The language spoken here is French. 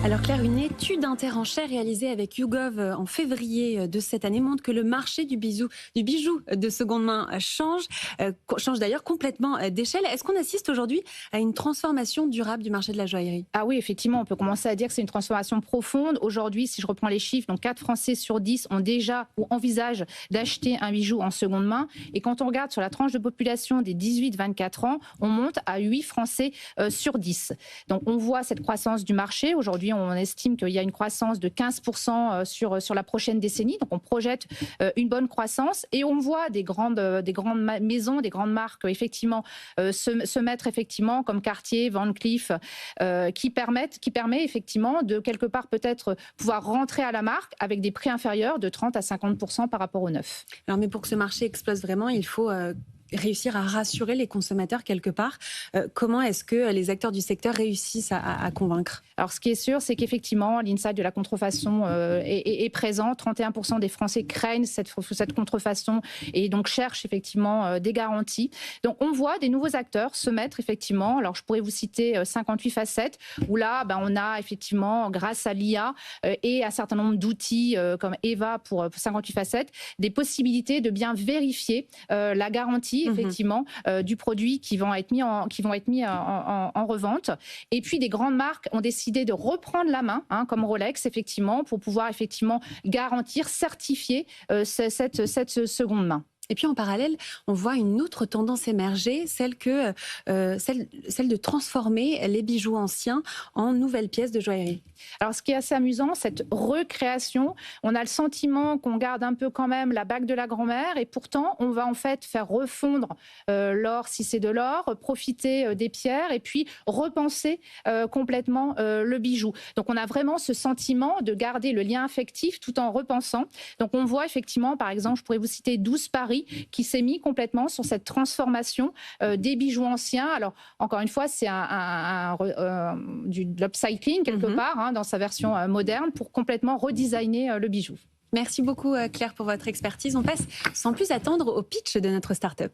Alors Claire, une étude interenchère réalisée avec YouGov en février de cette année montre que le marché du bijou de seconde main change d'ailleurs complètement d'échelle. Est-ce qu'on assiste aujourd'hui à une transformation durable du marché de la joaillerie? Ah oui, effectivement, on peut commencer à dire que c'est une transformation profonde. Aujourd'hui, si je reprends les chiffres, donc 4 Français sur 10 ont déjà ou envisagent d'acheter un bijou en seconde main. Et quand on regarde sur la tranche de population des 18-24 ans, on monte à 8 Français sur 10. Donc on voit cette croissance du marché. Aujourd'hui, on estime qu'il y a une croissance de 15% sur la prochaine décennie. Donc on projette une bonne croissance et on voit des grandes maisons, des grandes marques effectivement se mettre effectivement comme Cartier, Van Cleef, qui permet effectivement de quelque part peut-être pouvoir rentrer à la marque avec des prix inférieurs de 30 à 50% par rapport au neuf. Alors mais pour que ce marché explose vraiment, il faut réussir à rassurer les consommateurs quelque part. Comment est-ce que les acteurs du secteur réussissent à convaincre? Alors, ce qui est sûr, c'est qu'effectivement, l'insight de la contrefaçon est présent. 31% des Français craignent cette contrefaçon et donc cherchent effectivement des garanties. Donc, on voit des nouveaux acteurs se mettre effectivement. Alors, je pourrais vous citer 58 facettes, où là, on a effectivement, grâce à l'IA et un certain nombre d'outils comme Eva pour 58 facettes, des possibilités de bien vérifier la garantie effectivement du produit qui vont être mis en revente. Et puis, des grandes marques ont décidé de reprendre la main, comme Rolex, effectivement, pour pouvoir effectivement garantir, certifier cette seconde main. Et puis en parallèle, on voit une autre tendance émerger, celle de transformer les bijoux anciens en nouvelles pièces de joaillerie. Alors, ce qui est assez amusant, cette recréation, on a le sentiment qu'on garde un peu quand même la bague de la grand-mère et pourtant, on va en fait faire refondre l'or si c'est de l'or, profiter des pierres et puis repenser complètement le bijou. Donc, on a vraiment ce sentiment de garder le lien affectif tout en repensant. Donc, on voit effectivement, par exemple, je pourrais vous citer 12 Paris qui s'est mis complètement sur cette transformation des bijoux anciens. Alors, encore une fois, c'est de l'upcycling quelque part, dans sa version moderne, pour complètement redesigner le bijou. Merci beaucoup Claire pour votre expertise. On passe sans plus attendre au pitch de notre start-up.